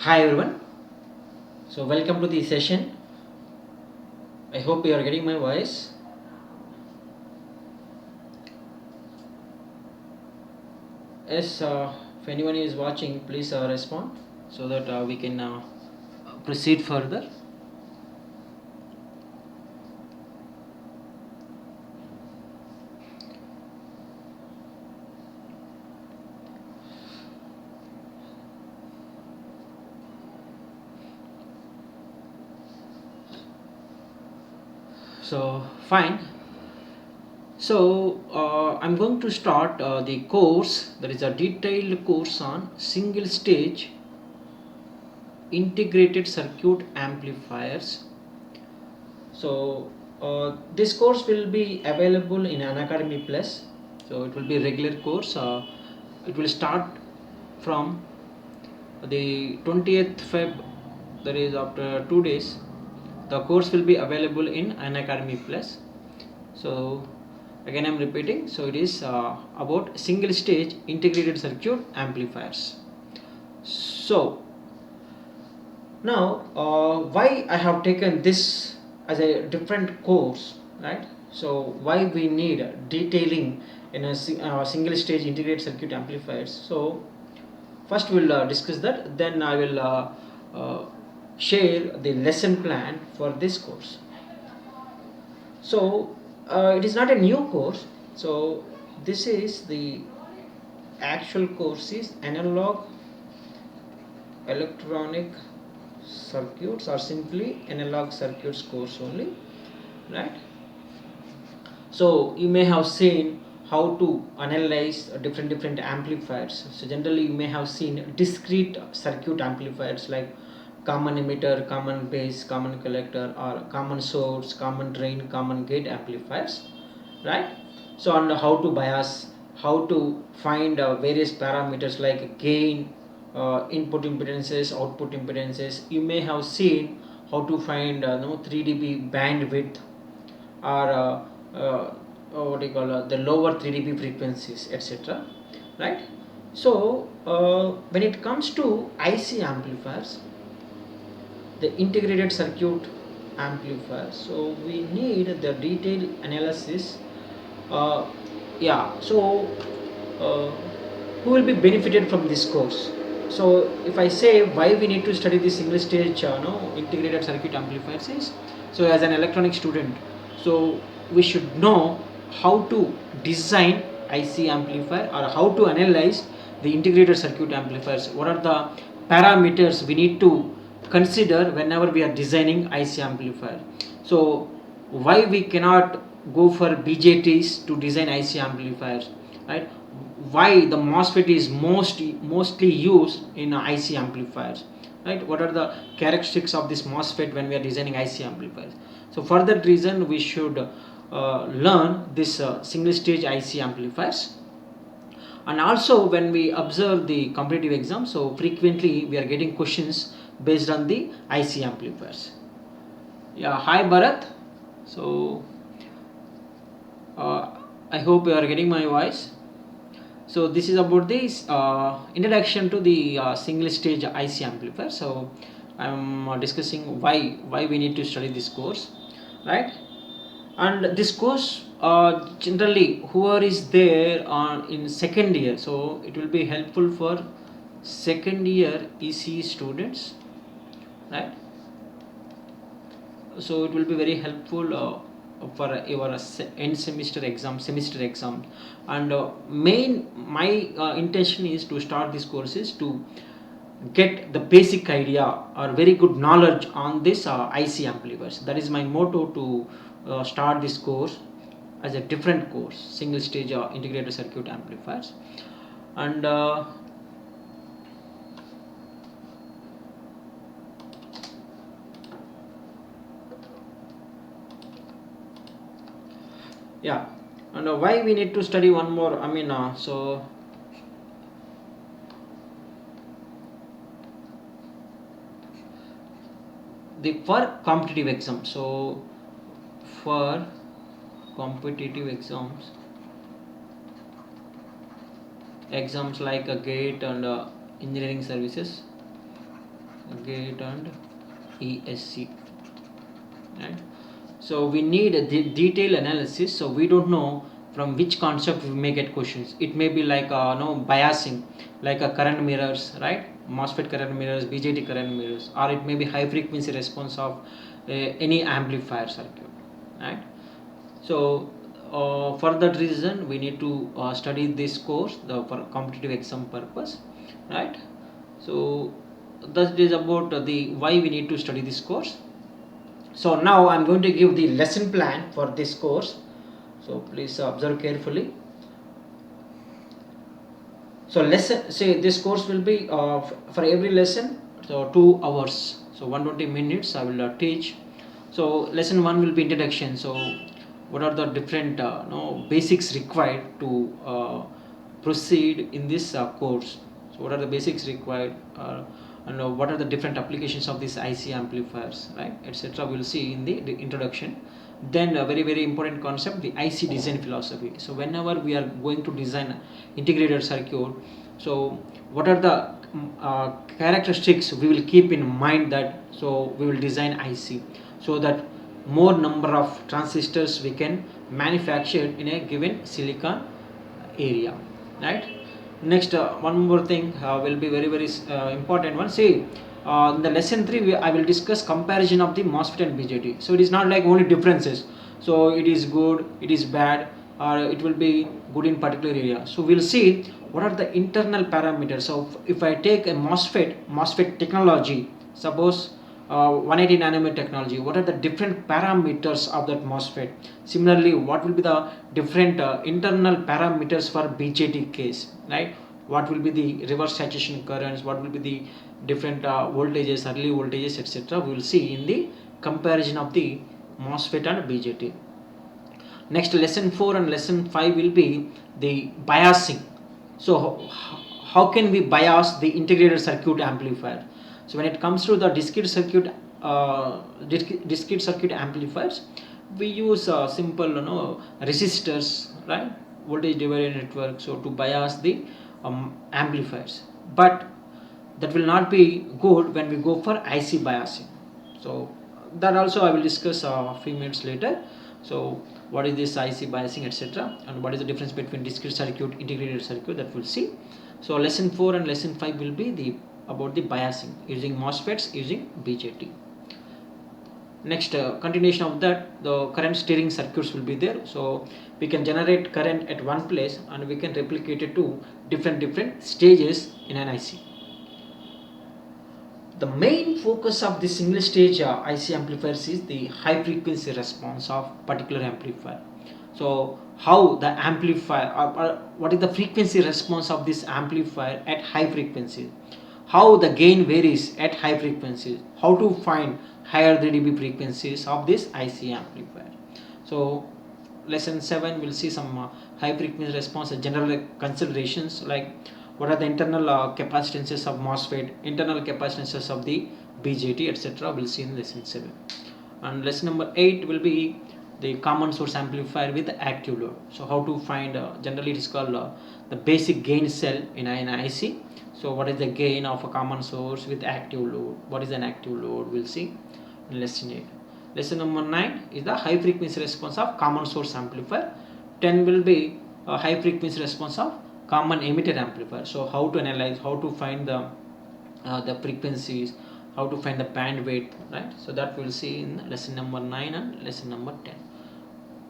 Hi everyone, so welcome to the session. I hope you are getting my voice. Yes, if anyone is watching, please respond so that we can proceed further. So fine. So I'm going to start the course. There is a detailed course on single stage integrated circuit amplifiers. So this course will be available in Unacademy Plus. So it will be a regular course. It will start from the 20th Feb, that is after 2 days. The course will be available in Unacademy Plus. So again I'm repeating, so it is about single stage integrated circuit amplifiers. So now why I have taken this as a different course, right? So why we need detailing in a single stage integrated circuit amplifiers. So first we'll discuss that, then I will share the lesson plan for this course. So it is not a new course, so this is the actual course is analog electronic circuits or simply analog circuits course only, right? So you may have seen how to analyze different amplifiers. So generally you may have seen discrete circuit amplifiers like common emitter, common base, common collector, or common source, common drain, common gate amplifiers, right? So on how to bias, how to find various parameters like gain, input impedances, output impedances. You may have seen how to find 3 dB bandwidth, or what do you call the lower 3 dB frequencies, etc., right? So when it comes to IC amplifiers, the integrated circuit amplifier, so we need the detailed analysis. uh, yeah, so uh, who will be benefited from this course? So if I say why we need to study this single stage integrated circuit amplifiers is, so as an electronic student, so we should know how to design IC amplifier or how to analyze the integrated circuit amplifiers. What are the parameters we need to consider whenever we are designing IC amplifier? So why we cannot go for BJTs to design IC amplifiers, right? Why the MOSFET is mostly used in IC amplifiers, right? What are the characteristics of this MOSFET when we are designing IC amplifiers? So for that reason we should learn this single stage IC amplifiers. And also when we observe the competitive exam, so frequently we are getting questions based on the IC amplifiers. Yeah, hi Bharat. So I hope you are getting my voice. So this is about the introduction to the single stage IC amplifier. So I am discussing why we need to study this course, right? And this course generally whoever is there in second year, so it will be helpful for second year ECE students, right? So it will be very helpful for your end semester exam. And my intention is to start these courses to get the basic idea or very good knowledge on this IC amplifiers. That is my motto to start this course as a different course, single stage integrated circuit amplifiers. And yeah, and why we need to study one more, I mean so the for competitive exam, so for competitive exams like a gate and engineering services, gate and ESC, right? So we need a detailed analysis, so we don't know from which concept we may get questions. It may be like biasing, like a current mirrors, right? MOSFET current mirrors, BJT current mirrors, or it may be high frequency response of any amplifier circuit, right? So for that reason we need to study this course for competitive exam purpose, right? So that is about the why we need to study this course. So now I'm going to give the lesson plan for this course, so please observe carefully. So this course will be for every lesson, so 2 hours, so 120 minutes I will teach. So lesson 1 will be introduction. So what are the different basics required to proceed in this course? So what are the basics required, and what are the different applications of these IC amplifiers, right, etc. We'll see in the introduction. Then a very important concept, the IC design philosophy. So whenever we are going to design integrated circuit, so what are the characteristics we will keep in mind, that so we will design IC so that more number of transistors we can manufacture in a given silicon area, right? Next, one more thing will be very important one. See, in the lesson 3 I will discuss comparison of the MOSFET and BJT. So it is not like only differences, so it is good, it is bad, or it will be good in particular area. So we'll see what are the internal parameters. So if I take a MOSFET technology, suppose 180 nanometer technology, what are the different parameters of that MOSFET? Similarly, what will be the different internal parameters for BJT case, right? What will be the reverse saturation currents, what will be the different voltages, early voltages, etc. we will see in the comparison of the MOSFET and BJT. Next, lesson 4 and lesson 5 will be the biasing. So how can we bias the integrated circuit amplifier? So when it comes to the discrete circuit amplifiers, we use simple resistors, right, voltage divider network, so to bias the amplifiers. But that will not be good when we go for IC biasing. So that also I will discuss a few minutes later. So what is this IC biasing, etc., and what is the difference between discrete circuit, integrated circuit, that we'll see. So lesson 4 and lesson 5 will be about the biasing using MOSFETs, using BJT. Next, continuation of that, the current steering circuits will be there. So we can generate current at one place and we can replicate it to different stages in an IC. The main focus of the single stage IC amplifiers is the high frequency response of particular amplifier. So how the amplifier, what is the frequency response of this amplifier at high frequency, how the gain varies at high frequencies, how to find higher 3 dB frequencies of this IC amplifier. So lesson 7 will see some high frequency response and general considerations, like what are the internal capacitances of MOSFET, internal capacitances of the BJT, etc. we'll see in lesson 7. And lesson number 8 will be the common source amplifier with active load. So how to find, generally it is called the basic gain cell in an IC. So what is the gain of a common source with active load, what is an active load, we'll see in lesson 8. Lesson number 9 is the high frequency response of common source amplifier. 10 will be a high frequency response of common emitter amplifier. So how to analyze, how to find the frequencies, how to find the bandwidth, right? So that we'll see in lesson number 9 and lesson number 10.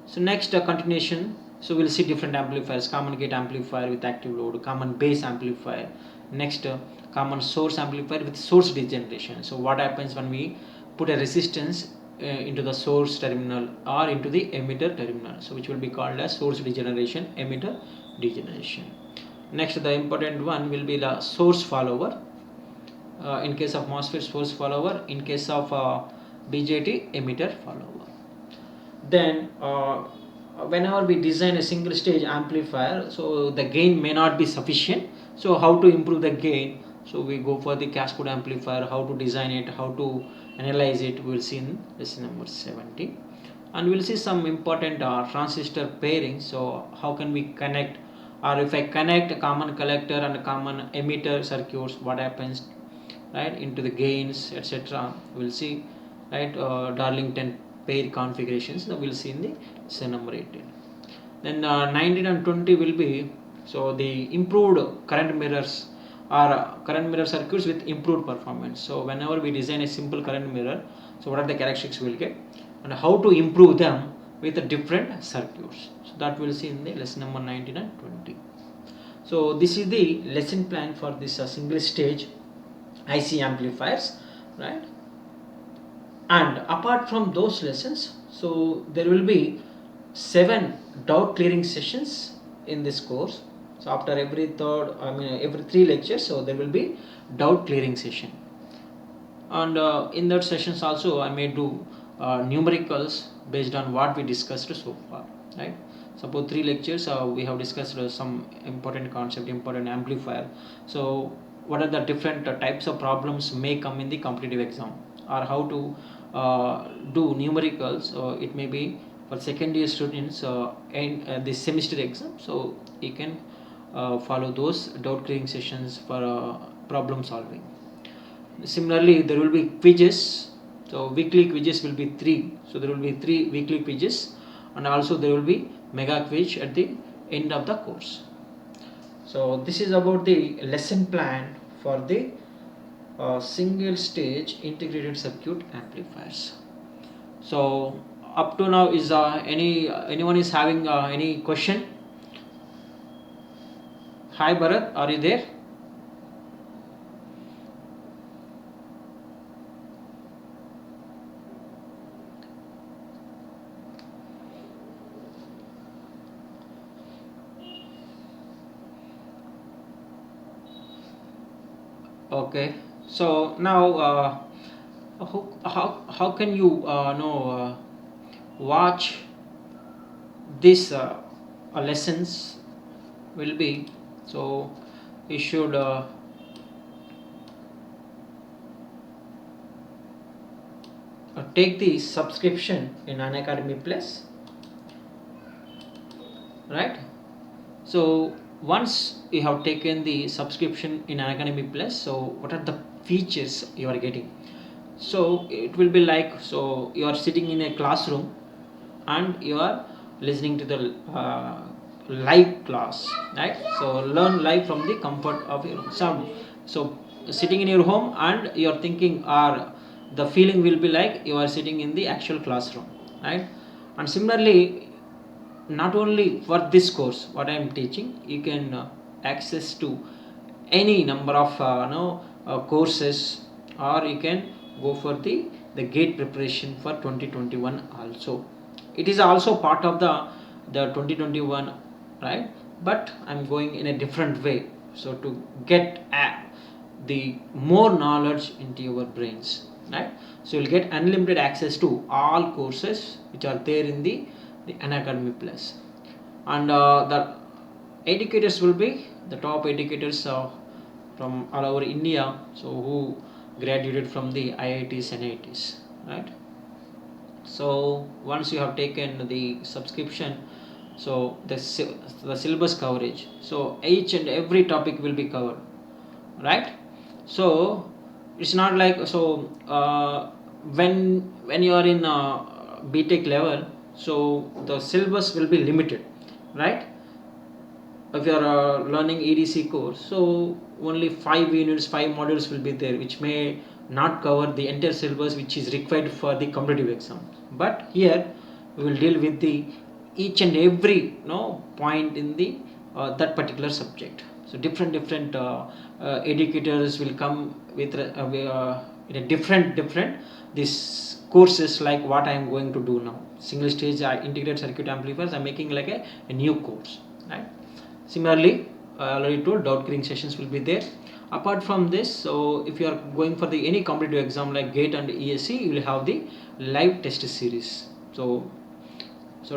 So next, continuation. So we'll see different amplifiers: common gate amplifier with active load, common base amplifier. Next, common source amplifier with source degeneration. So what happens when we put a resistance into the source terminal or into the emitter terminal, so which will be called as source degeneration, emitter degeneration. Next, the important one will be the source follower. In case of MOSFET, source follower; in case of BJT, emitter follower. Then whenever we design a single stage amplifier, so the gain may not be sufficient. So how to improve the gain? So we go for the cascade amplifier. How to design it, how to analyze it, we will see in lesson number 70. And we will see some important transistor pairing. So how can we connect, or if I connect a common collector and a common emitter circuits, what happens right, into the gains, etc. We'll see, right, Darlington pair configurations that we'll see in the lesson number 18. Then 19 and 20 will be the improved current mirrors or current mirror circuits with improved performance. So whenever we design a simple current mirror, so what are the characteristics we'll get and how to improve them with the different circuits. So that we'll see in the lesson number 19 and 20. So this is the lesson plan for this single stage IC amplifiers, right? And apart from those lessons, so there will be 7 doubt clearing sessions in this course. So after every 3 lectures, so there will be doubt clearing session. And in that sessions also I may do numericals based on what we discussed so far, right? Suppose 3 lectures we have discussed some important concept, important amplifier. So what are the different types of problems may come in the competitive exam, or how to do numericals. It may be for second year students in this semester exam, so you can follow those doubt clearing sessions for problem solving. Similarly, there will be quizzes. So weekly quizzes will be 3. So there will be 3 weekly quizzes, and also there will be mega quiz at the end of the course. So this is about the lesson plan for the single stage integrated circuit amplifiers. So up to now, is anyone is having any question? Hi Bharat, are you there? Okay, so now how can you watch these lessons will be, so you should take the subscription in Unacademy Plus, right? So once you have taken the subscription in Unacademy Plus, so what are the features you are getting? So it will be like, so you are sitting in a classroom and you are listening to the live class, right? So learn live from the comfort of your home. So sitting in your home and you are thinking, or the feeling will be like you are sitting in the actual classroom, right? And similarly, not only for this course what I am teaching, you can access to any number of courses, or you can go for the gate preparation for 2021 also. It is also part of the 2021, right? But I'm going in a different way, so to get the more knowledge into your brains, right? So you'll get unlimited access to all courses which are there in the Unacademy Plus. And the educators will be the top educators from all over India, so who graduated from the IITs and IITs, right? So once you have taken the subscription, so the syllabus coverage, so each and every topic will be covered, right? So it's not like, so when you are in BTech level, so the syllabus will be limited, right? If you are learning EDC course, so only 5 units, 5 modules will be there, which may not cover the entire syllabus which is required for the competitive exam. But here we will deal with the each and every point in the that particular subject. So different educators will come with in a different these courses, like what I am going to do now. Single stage integrated circuit amplifiers, I am making like a new course, right? Similarly, I already told doubt clearing sessions will be there. Apart from this, so if you are going for the any competitive exam like GATE and ECE, you will have the live test series. So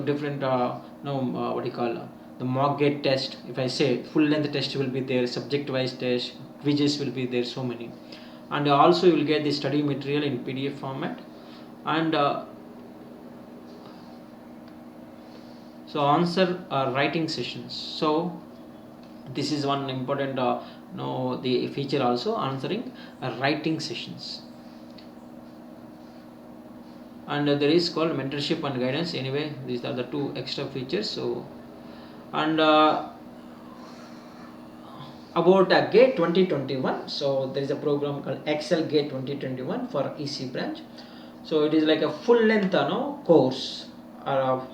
different what do you call the mock gate test. If I say full length test will be there, subject wise test, quizzes will be there, so many. And also you will get the study material in PDF format, and so answer writing sessions. So this is one important Now the feature also answering writing sessions, and there is called mentorship and guidance. Anyway, these are the two extra features. So, and about GATE 2021, so there is a program called Excel GATE 2021 for ECE branch. So it is like a full length course or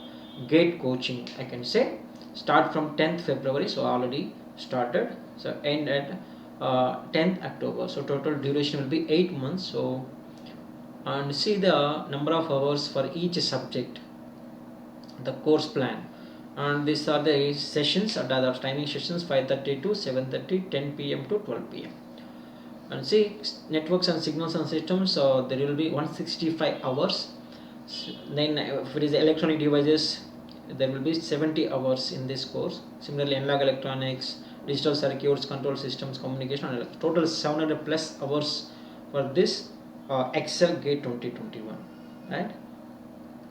GATE coaching, I can say. Start from 10th February, so already started, so end at 10th October. So total duration will be 8 months. So, and see the number of hours for each subject, the course plan, and these are the sessions, and other timing sessions 5:30 to 7:30, 10 p.m. to 12 p.m. And see networks and signals and systems, there will be 165 hours. Then if it is electronic devices, there will be 70 hours in this course. Similarly, analog electronics, digital circuits, control systems, communication, and total 700 plus hours for this Excel GATE 2021, right?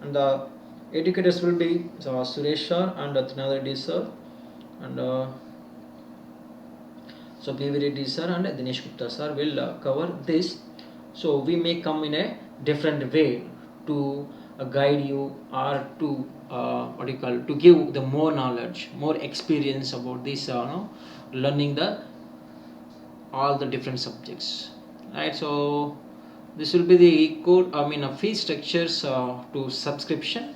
And the educators will be Suresh sir and Trinath Reddy sir, and so PV Reddy sir and Dinesh Gupta sir will cover this. So we may come in a different way to guide you, or to what do you call, to give the more knowledge, more experience about this learning the all the different subjects, right? So this will be the code, fee structures to subscription.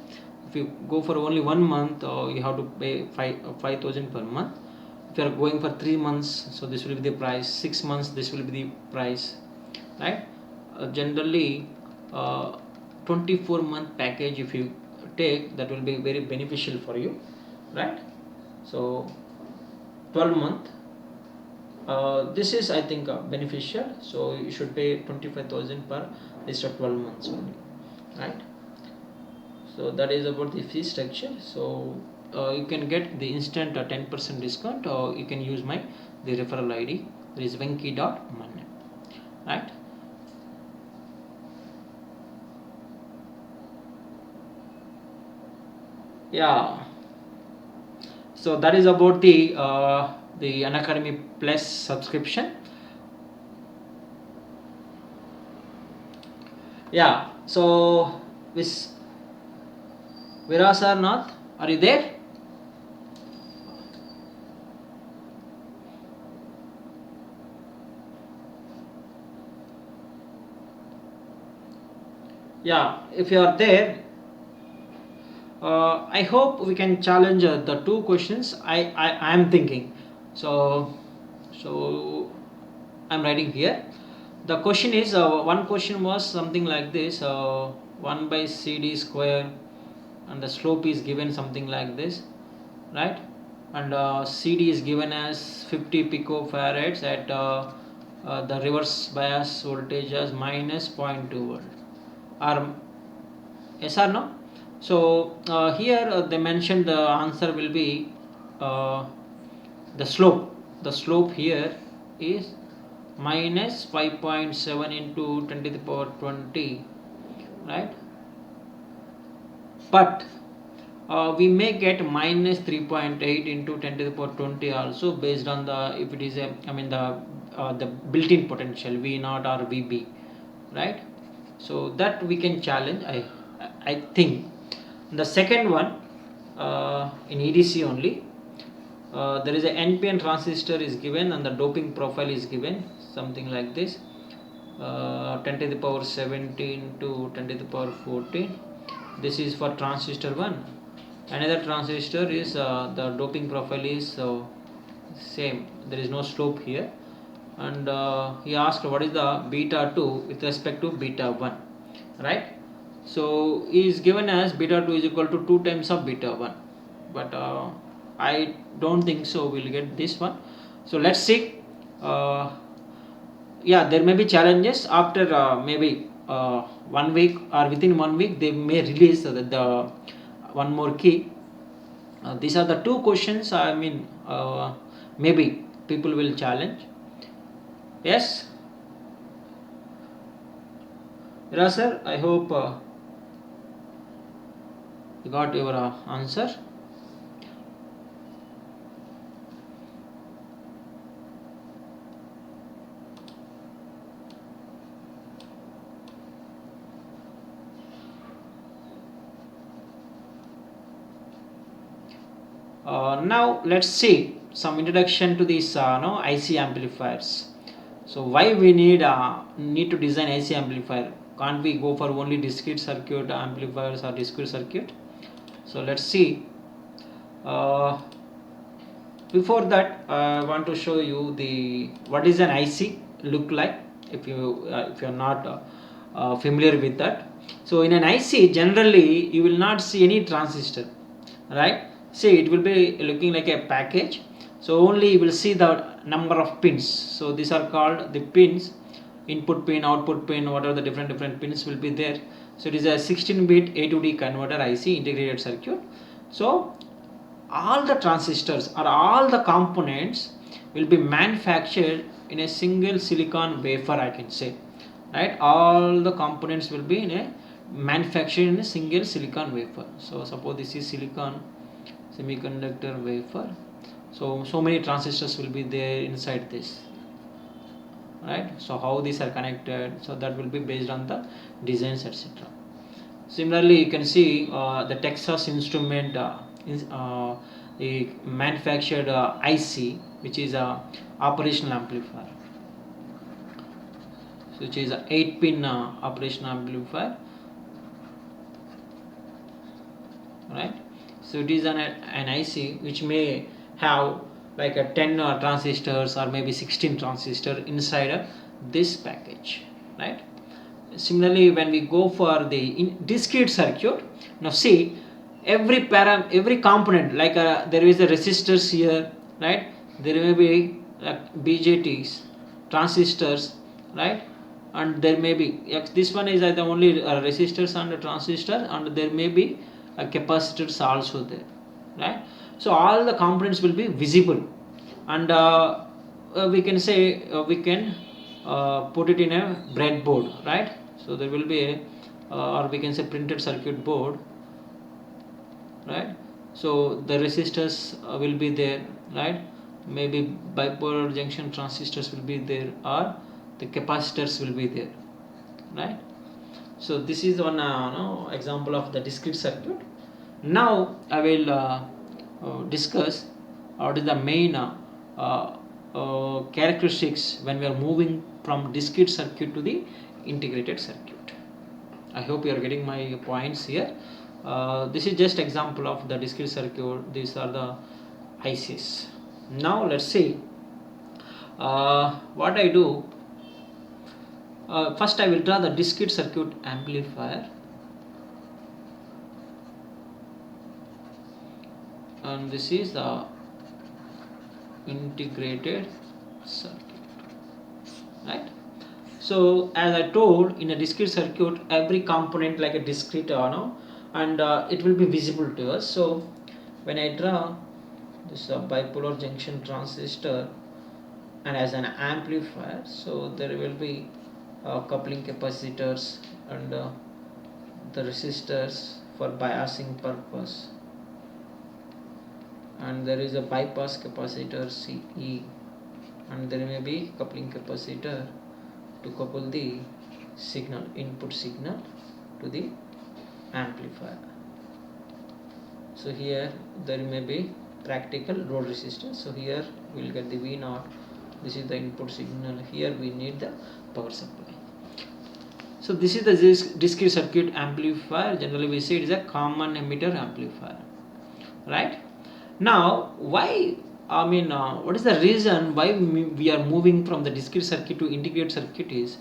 If you go for only 1 month, you have to pay 5,000 per month. If you are going for 3 months, so this will be the price. 6 months, this will be the price, right? Generally 24-month package if you take, that will be very beneficial for you, right? So 12-month, this is, I think, beneficial. So you should pay 25,000 per this 12 months only, right? So that is about the fee structure. So you can get the instant 10% discount, or you can use the referral ID. There is venki.mannem, right? Yeah. So that is about the Unacademy Plus subscription. Yeah. So this Viras or not? Are you there? Yeah. If you are there, I hope we can challenge the two questions I am thinking. So I'm writing here. The question is, one question was something like this: 1 by CD square, and the slope is given something like this, right? And CD is given as 50 picofarads at the reverse bias voltage as minus 0.2 volt. Or yes or no? So here they mentioned the answer will be the slope. The slope here is minus 5.7 into 10 to the power 20, right? But we may get minus 3.8 into 10 to the power 20 also, based on the, if it is a, the built-in potential V0 or VB, right? So that we can challenge, I think. The second one, in EDC only, there is a NPN transistor is given, and the doping profile is given something like this, 10 to the power 17 to 10 to the power 14. This is for transistor 1. Another transistor is the doping profile is same, there is no slope here. And he asked what is the beta 2 with respect to beta 1, right? So he is given as beta 2 is equal to 2 times of beta 1, but I don't think so we'll get this one. So let's see. Yeah, there may be challenges after maybe 1 week, or within 1 week they may release the one more key. These are the two questions, maybe people will challenge. Yes, Ira sir, I hope you got your answer. Now let's see some introduction to these IC amplifiers. So why we need to design IC amplifier? Can't we go for only discrete circuit amplifiers or discrete circuit? So let's see. Before that, I want to show you the what is an IC look like. If you're not familiar with that. So in an IC, generally you will not see any transistor, right? See, it will be looking like a package. So only you will see the number of pins. So these are called the pins. Input pin, output pin, what are the different pins will be there. So it is a 16-bit A to D converter IC integrated circuit. So all the transistors or all the components will be manufactured in a single silicon wafer, I can say, right? All the components will be in a manufactured in a single silicon wafer. So suppose this is silicon semiconductor wafer. So many transistors will be there inside this, right? So how these are connected, so that will be based on the designs, etc. Similarly, you can see the Texas Instrument the manufactured IC, which is a operational amplifier, which is a 8-pin operational amplifier, right? So it is an IC which may have like a 10 transistors or maybe 16 transistor inside this package, right? Similarly, when we go for the discrete circuit, now see every component, like there is a resistors here, right? There may be BJTs, transistors, right? And there may be this one is the only resistors and a transistor, and there may be capacitors also there, right? So all the components will be visible, and we can say we can put it in a breadboard, right? So there will be a or we can say printed circuit board, right? So the resistors will be there, right? Maybe bipolar junction transistors will be there, or the capacitors will be there, right? So this is one example of the discrete circuit. Now I will discuss what is the main characteristics when we are moving from discrete circuit to the integrated circuit. I hope you are getting my points here. This is just example of the discrete circuit. These are the ICs. Now let's see what I do. First I will draw the discrete circuit amplifier, and this is the integrated circuit, right? So as I told, in a discrete circuit, every component like a discrete and it will be visible to us. So when I draw this bipolar junction transistor and as an amplifier, so there will be coupling capacitors and the resistors for biasing purpose, and there is a bypass capacitor CE, and there may be coupling capacitor to couple the signal, input signal, to the amplifier. So here there may be practical load resistance. So here we will get the V0. This is the input signal. Here we need the power supply. So this is the discrete circuit amplifier. Generally we say it is a common emitter amplifier, right? Now why, what is the reason why we are moving from the discrete circuit to integrated circuit is,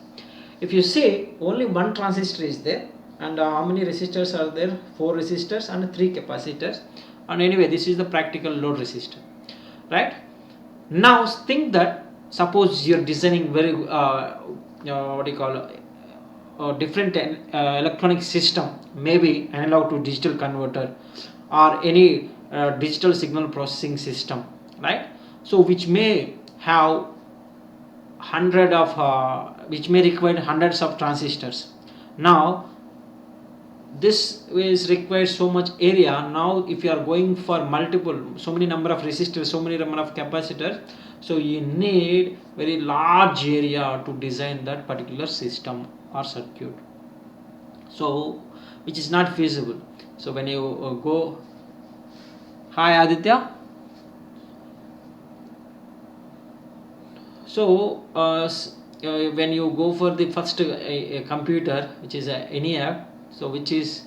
if you say only one transistor is there, and how many resistors are there? 4 resistors and 3 capacitors, and anyway this is the practical load resistor, right? Now think that suppose you are designing very different electronic system, maybe analog to digital converter or any digital signal processing system, right? So which may have which may require hundreds of transistors. Now this is required so much area. Now if you are going for so many number of resistors, so many number of capacitors, so you need very large area to design that particular system or circuit, so which is not feasible. So when you go, hi Aditya, So when you go for the first a computer, which is a ENIAC, so which is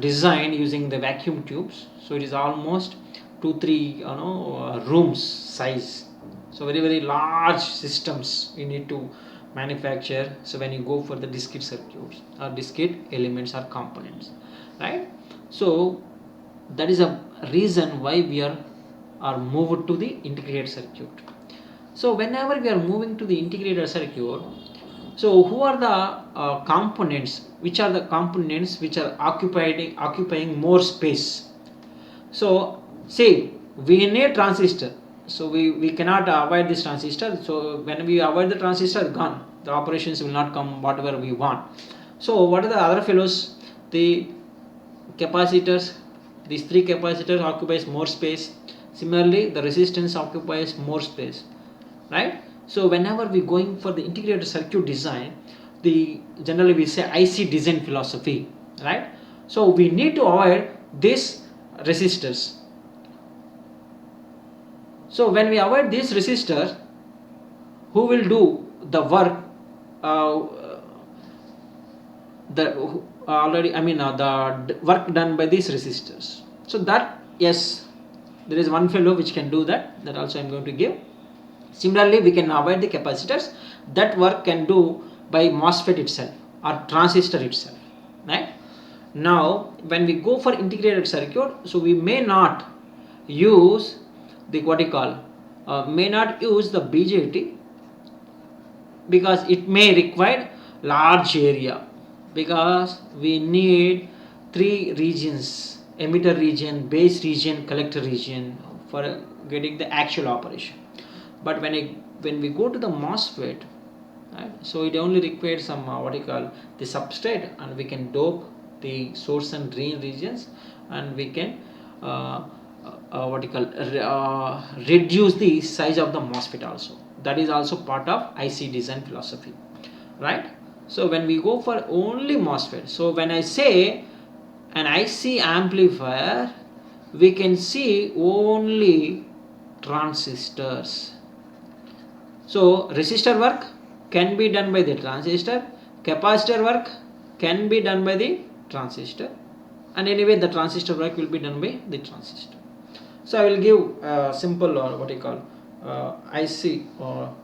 designed using the vacuum tubes, so it is almost 2-3 rooms size, so very large systems you need to manufacture. So when you go for the discrete circuits or discrete elements or components, right? So that is a reason why we are moved to the integrated circuit. So whenever we are moving to the integrated circuit, so who are the components, which are the components which are occupying more space? So say we need transistor, so we cannot avoid this transistor. So when we avoid the transistor, gone, the operations will not come whatever we want. So what are the other fellows? The capacitors, these 3 capacitors occupies more space. Similarly the resistance occupies more space, right? So whenever we going for the integrated circuit design, the generally we say IC design philosophy, right? So we need to avoid these resistors. So when we avoid these resistors, who will do the work? The work done by these resistors. So that, yes, there is one fellow which can do that also I am going to give. Similarly we can avoid the capacitors. That work can do by MOSFET itself or transistor itself, right? Now when we go for integrated circuit, so we may not use the may not use the BJT, because it may require large area, because we need 3 regions: emitter region, base region, collector region, for getting the actual operation. But when we go to the MOSFET, right, so it only requires some the substrate, and we can dope the source and drain regions, and we can reduce the size of the MOSFET also. That is also part of IC design philosophy, right? So when we go for only MOSFET, so when I say an IC amplifier, we can see only transistors. So resistor work can be done by the transistor, capacitor work can be done by the transistor, and anyway the transistor work will be done by the transistor. So I will give a simple IC or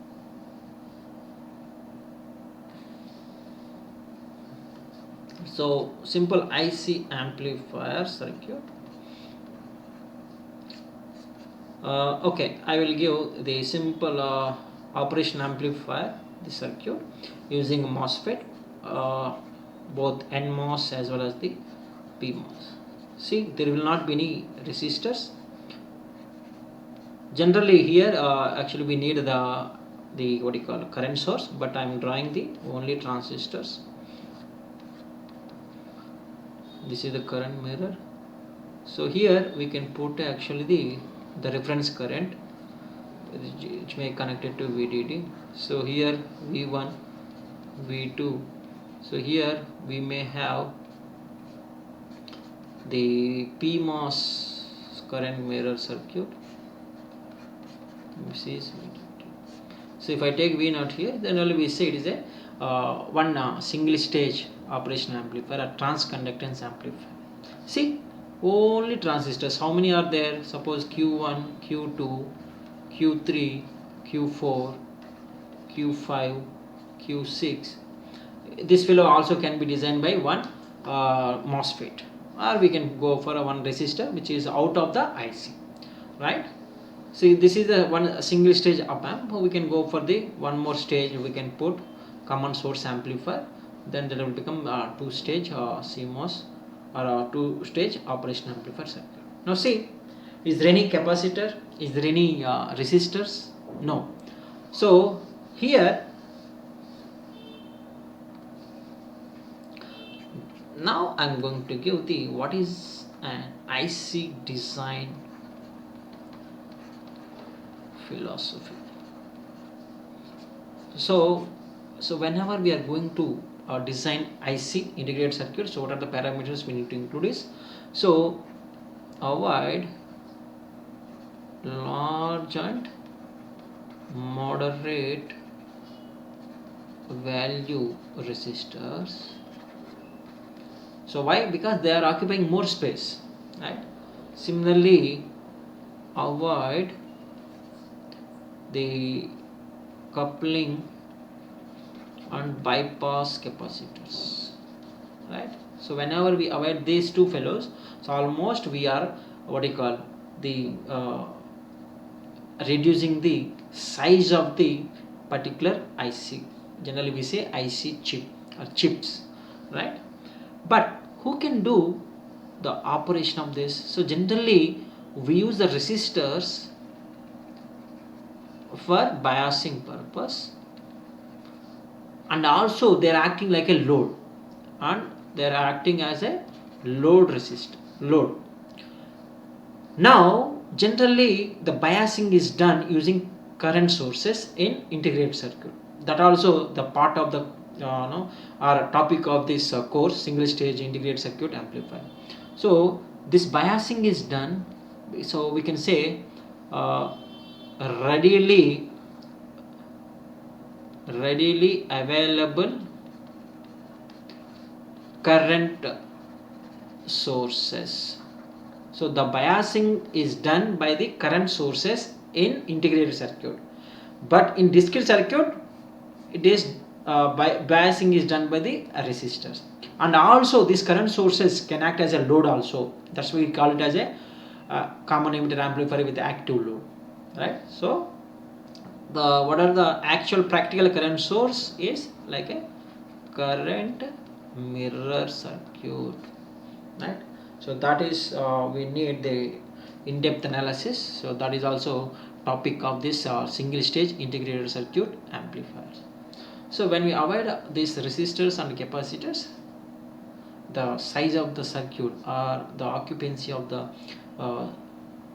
so simple IC amplifier circuit. Okay, I will give the simple operation amplifier, the circuit using MOSFET, both NMOS as well as the PMOS. See, there will not be any resistors. Generally here actually we need the current source, but I am drawing the only transistors. This is the current mirror. So here we can put actually the reference current, which may connect it to VDD. So here V1, V2. So here we may have the PMOS current mirror circuit. So if I take V0 here, then only we say it is a one single stage operation amplifier, a transconductance amplifier. See, only transistors. How many are there? Suppose Q1, Q2, Q3, Q4, Q5, Q6. This fellow also can be designed by one MOSFET, or we can go for a one resistor which is out of the IC, right? See, this is the one single stage op amp. We can go for the one more stage. We can put common source amplifier. Then that will become 2-stage CMOS or 2-stage operation amplifier circuit. Now see, is there any capacitor? Is there any resistors? No. So here now I am going to give the what is an IC design philosophy. So whenever we are going to design IC integrated circuit, so what are the parameters we need to include is, so avoid large and moderate value resistors. So why? Because they are occupying more space, right? Similarly, avoid the coupling and bypass capacitors, right? So whenever we avoid these two fellows, so almost we are what you call the reducing the size of the particular IC. Generally we say IC chip or chips, right? But who can do the operation of this? So generally we use the resistors for biasing purpose, and also they are acting like a load, and they are acting as a load resistor. Now generally the biasing is done using current sources in integrated circuit. That also the part of the our topic of this course, single stage integrated circuit amplifier. So this biasing is done, so we can say readily available current sources. So the biasing is done by the current sources in integrated circuit, but in discrete circuit it is biasing is done by the resistors. And also these current sources can act as a load also. That's why we call it as a common emitter amplifier with active load, right? So the what are the actual practical current source is like a current mirror circuit, right? So that is we need the in-depth analysis. So that is also topic of this single stage integrated circuit amplifiers. So when we avoid these resistors and capacitors, the size of the circuit or the occupancy of the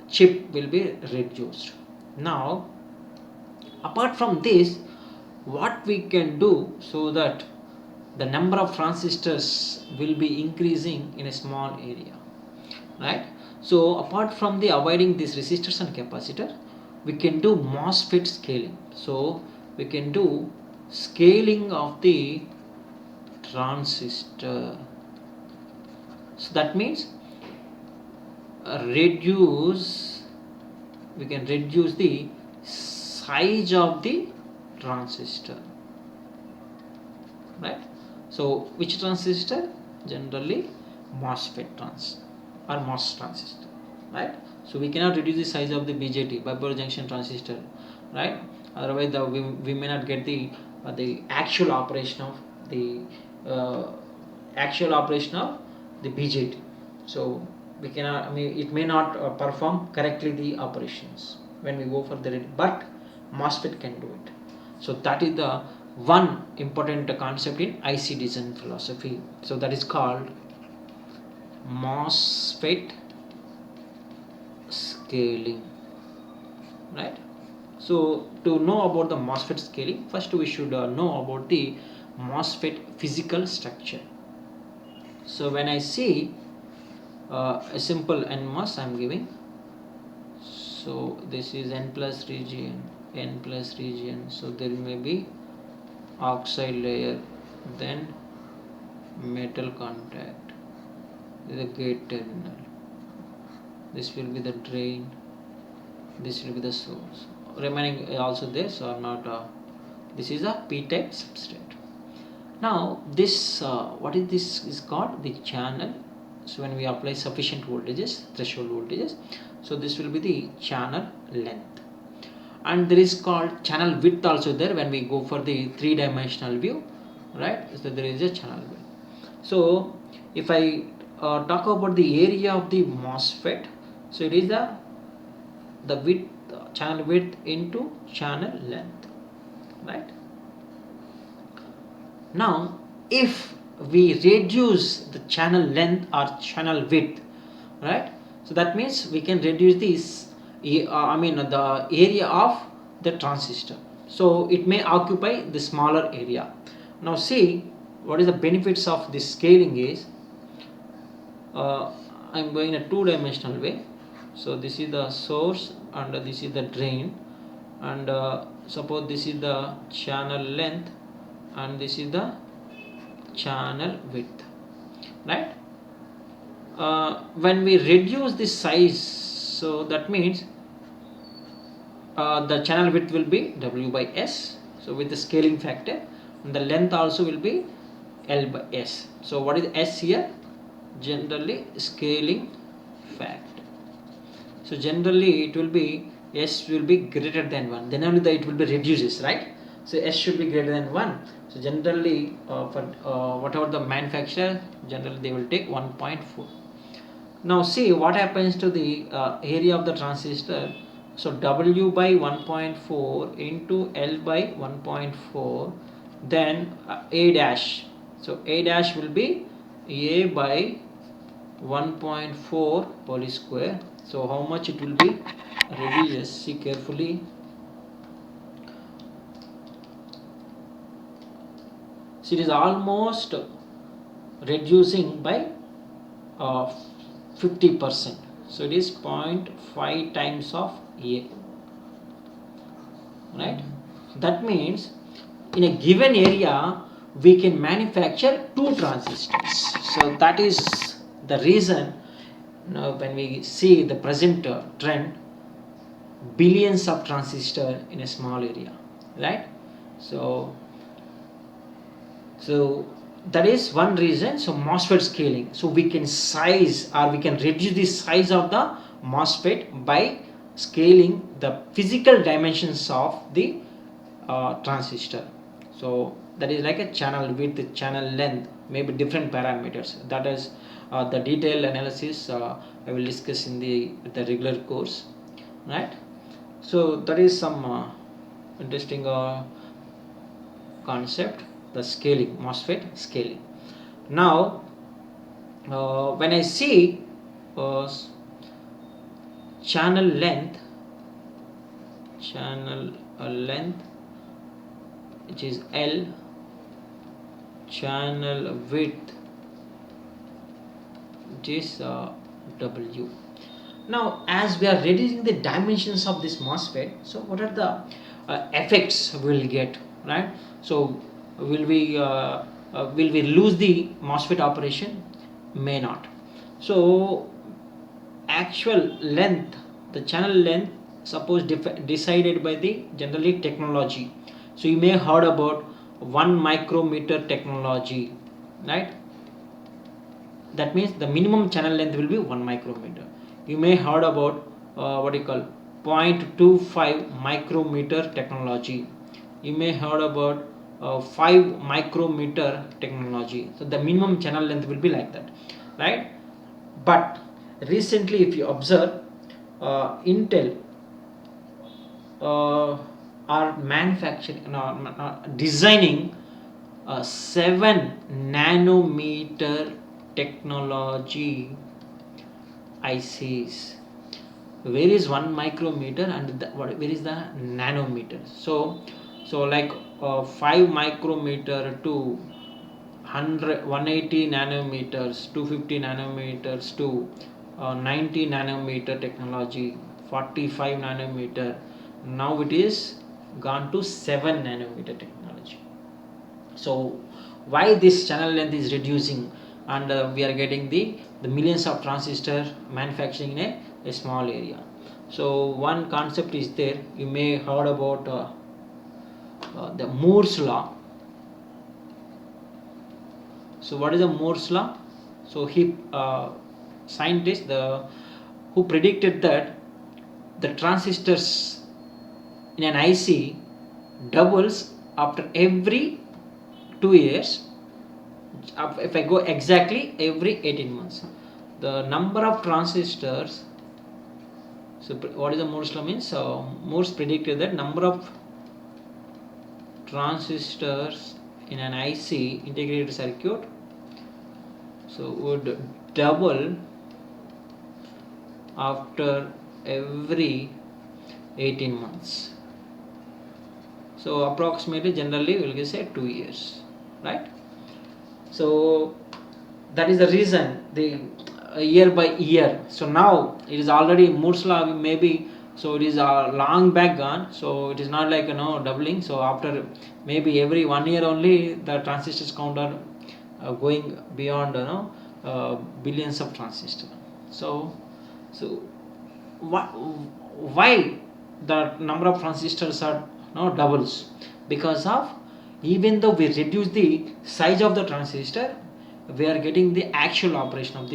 chip will be reduced. Now apart from this, what we can do so that the number of transistors will be increasing in a small area, right? So apart from the avoiding these resistors and capacitor, we can do MOSFET scaling. So we can do scaling of the transistor. So that means we can reduce the size of the transistor, right? So which transistor? Generally MOSFET or MOS transistor, right? So we cannot reduce the size of the BJT, bipolar junction transistor, right? Otherwise we may not get the actual operation of the BJT. So we cannot, I mean, it may not perform correctly the operations when we go for the but MOSFET can do it. So that is the one important concept in IC design philosophy. So that is called MOSFET scaling, right? So to know about the MOSFET scaling, first we should know about the MOSFET physical structure. So when I see a simple NMOS I am giving, so this is N plus region, so there may be oxide layer, then metal contact, the gate terminal, this will be the drain, this will be the source, remaining also there. So I'm not this is a p-type substrate. Now this what is this is called the channel. So when we apply sufficient voltages, threshold voltages, so this will be the channel length, and there is called channel width also there when we go for the three-dimensional view, right? So there is a channel width. So if I talk about the area of the MOSFET, so it is the width, channel width into channel length, right? Now if we reduce the channel length or channel width, right? So that means we can reduce this the area of the transistor, so it may occupy the smaller area. Now see what is the benefits of this scaling is I'm going in a two-dimensional way. So this is the source and this is the drain, and suppose this is the channel length and this is the channel width, right? When we reduce this size, so that means the channel width will be W by S, so with the scaling factor, and the length also will be L by S. So what is S here? Generally scaling factor. So generally it will be S will be greater than 1, then only it will be reduces, right? So S should be greater than 1. So generally for whatever the manufacturer, generally they will take 1.4. Now see what happens to the area of the transistor. So W by 1.4 into L by 1.4, then A dash. So A dash will be A by 1.4 whole square. So how much it will be reduces? See carefully. So it is almost reducing by 50%. So it is 0.5 times of A, right? That means in a given area we can manufacture 2 transistors. So that is the reason now when we see the present trend, billions of transistors in a small area, right? So that is one reason. So MOSFET scaling, so we can size or we can reduce the size of the MOSFET by scaling the physical dimensions of the transistor. So that is like a channel width, channel length, maybe different parameters. That is the detailed analysis I will discuss in the regular course, right? So that is some interesting concept, the scaling, MOSFET scaling. Now when I see channel length which is L, channel width which is W. Now as we are reducing the dimensions of this MOSFET, so what are the effects we will get, right? So will we lose the MOSFET operation? May not. So actual length, the channel length, suppose decided by the generally technology. So you may heard about 1 micrometer technology, right? That means the minimum channel length will be 1 micrometer. You may heard about what you call 0.25 micrometer technology. You may heard about 5 micrometer technology. So the minimum channel length will be like that, right? But recently if you observe, Intel are manufacturing, designing 7 nanometer technology ICs. Where is 1 micrometer and where is the nanometer? So like 5 micrometer to 180 nanometers, 250 nanometers to 90 nanometer technology, 45 nanometer. Now it is gone to 7 nanometer technology. So why this channel length is reducing, and we are getting the millions of transistor manufacturing in a small area. So one concept is there. You may heard about the Moore's law. So what is the Moore's law? So he scientist who predicted that the transistors in an IC doubles after every 2 years. If I go exactly every 18 months, the number of transistors. So what is the Moore's law means? So Moore's predicted that number of transistors in an IC integrated circuit so would double after every 18 months. So approximately generally we will say 2 years, right? So that is the reason the year by year. So now it is already Moore's law maybe So it is a long back gone, so it is not like doubling. So after maybe every 1 year only the transistors count are going beyond billions of transistors. So why the number of transistors are doubles? Because of, even though we reduce the size of the transistor, we are getting the actual operation of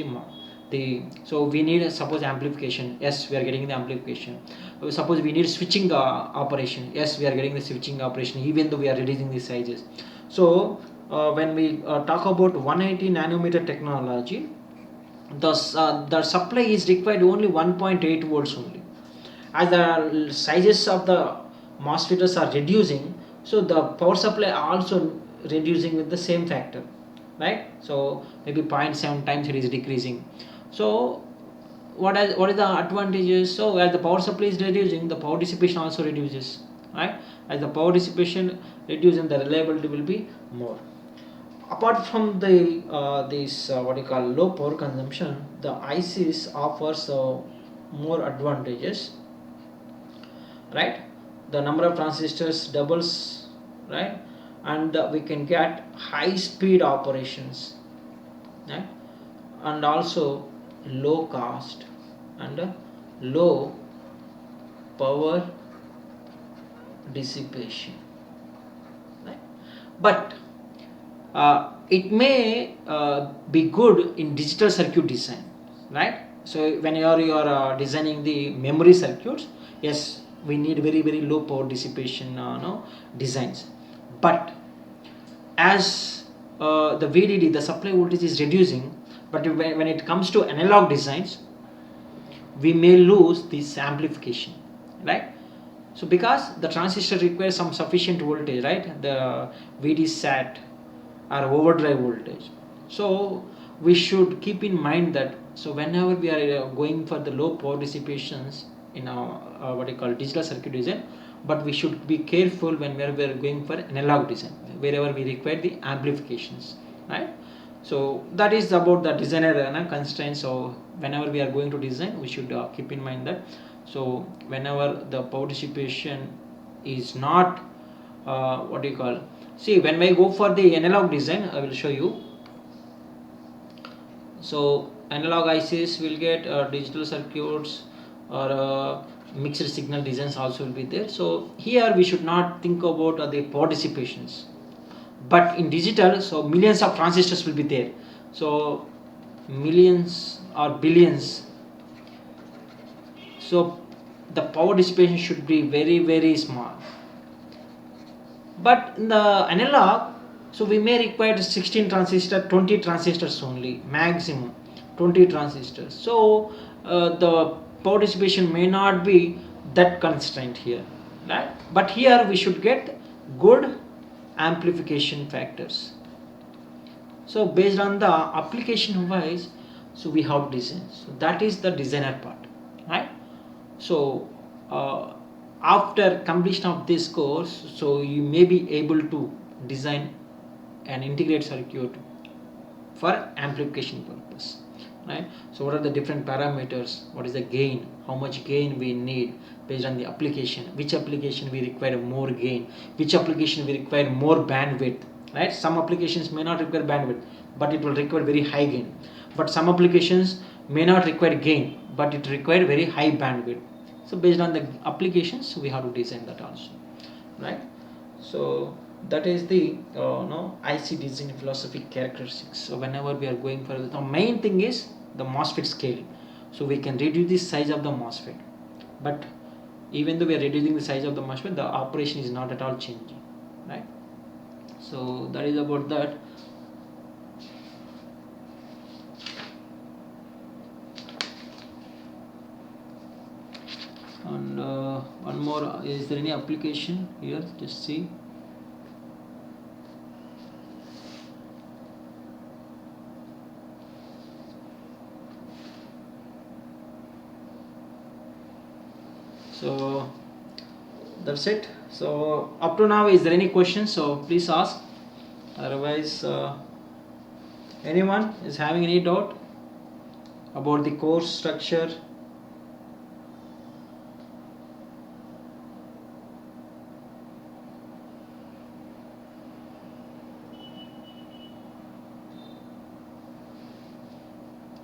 so we need suppose amplification, yes, we are getting the amplification. Suppose we need switching operation, yes, we are getting the switching operation even though we are reducing the sizes. So when we talk about 180 nanometer technology, the supply is required only 1.8 volts only. As the sizes of the MOSFETs are reducing, so the power supply also reducing with the same factor, right? So maybe 0.7 times it is decreasing. So what is the advantages? So as the power supply is reducing, the power dissipation also reduces, right? As the power dissipation reduces, the reliability will be more. Apart from the what you call low power consumption, the ICs offers more advantages, right? The number of transistors doubles, right? And we can get high speed operations, right? And also low cost and low power dissipation, right? But it may be good in digital circuit design, right? So when you are designing the memory circuits, yes, we need very low power dissipation designs. But as the VDD, the supply voltage is reducing, but when it comes to analog designs, we may lose this amplification, right? So because the transistor requires some sufficient voltage, right? The VD SAT or overdrive voltage. So we should keep in mind that, so whenever we are going for the low power dissipations in our what you call digital circuit design, but we should be careful whenever we are going for analog design, wherever we require the amplifications, right? So that is about the designer constraints. So whenever we are going to design, we should keep in mind that. So whenever the power dissipation is not what do you call, see, when we go for the analog design, I will show you. So analog ICs will get digital circuits or mixed signal designs also will be there. So here we should not think about the power dissipations, but in digital, so millions of transistors will be there. So millions or billions, so the power dissipation should be very small. But in the analog, so we may require 16 transistors, 20 transistors only, maximum 20 transistors. So the power dissipation may not be that constraint here, right? But here we should get good amplification factors. So based on the application wise, so we have design. So that is the designer part, right? So after completion of this course, so you may be able to design an integrated circuit for amplification purpose, right? So what are the different parameters, what is the gain, how much gain we need based on the application, which application we require more gain, which application we require more bandwidth, right? Some applications may not require bandwidth, but it will require very high gain. But some applications may not require gain, but it require very high bandwidth. So based on the applications, we have to design that also, right? So that is the IC design philosophy characteristics. So whenever we are going for the main thing is the MOSFET scale. So we can reduce the size of the MOSFET, but even though we are reducing the size of the MOSFET, the operation is not at all changing, right? So that is about that. And one more, is there any application here? Just see. So that's it. So up to now, is there any questions? So please ask. Otherwise, anyone is having any doubt about the course structure?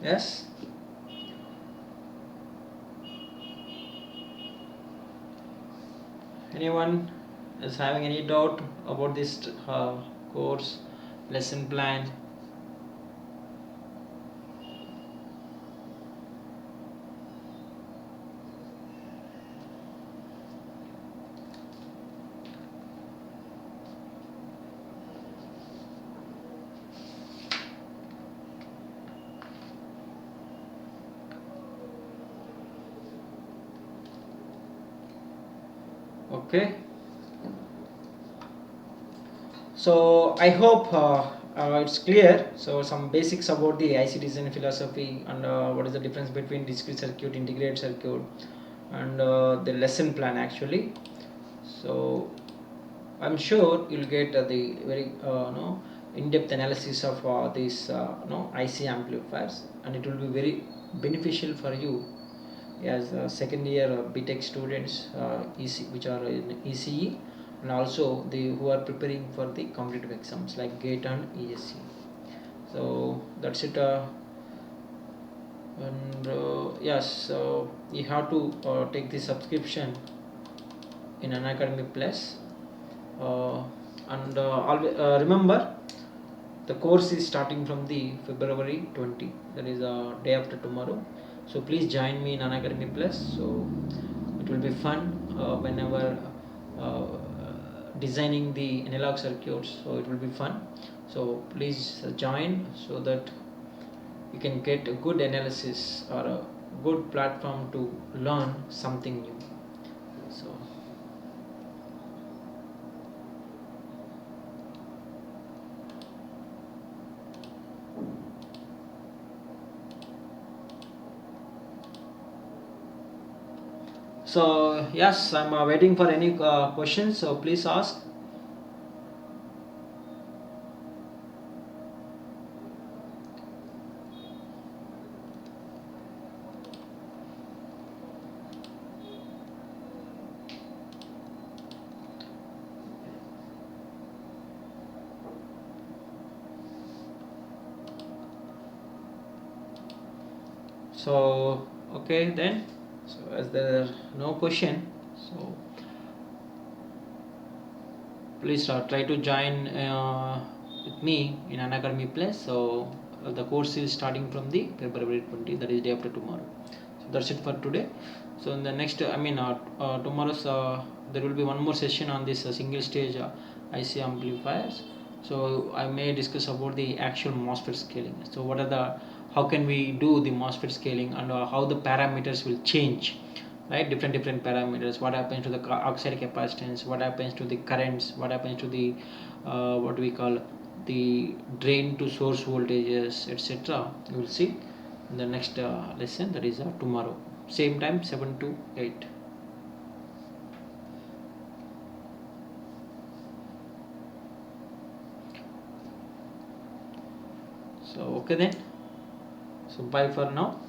Yes. Anyone is having any doubt about this course lesson plan? Okay. So I hope it's clear. So some basics about the IC design philosophy and what is the difference between discrete circuit, integrated circuit, and the lesson plan actually. So I'm sure you'll get the very in-depth analysis of these IC amplifiers, and it will be very beneficial for you as second year BTech students, which are in ECE, and also the who are preparing for the competitive exams like GATE and ESE. So that's it. And yes, so you have to take the subscription in Unacademy Plus, and always remember the course is starting from the February 20, that is day after tomorrow. So please join me in Unacademy Plus. So it will be fun whenever uh, designing the analog circuits, so it will be fun. So please join so that you can get a good analysis or a good platform to learn something new. So yes, I'm waiting for any questions, so please ask. So okay then, so as there are no question, so please try to join with me in Unacademy Plus. So the course is starting from the February 20, that is day after tomorrow. So that's it for today. So in the next tomorrow's there will be one more session on this single stage IC amplifiers. So I may discuss about the actual MOSFET scaling. So what are the, how can we do the MOSFET scaling, and how the parameters will change, right? Different parameters. What happens to the oxide capacitance? What happens to the currents? What happens to the what we call the drain to source voltages, etc. You will see in the next lesson, that is tomorrow, same time 7 to 8. So okay then, so bye for now.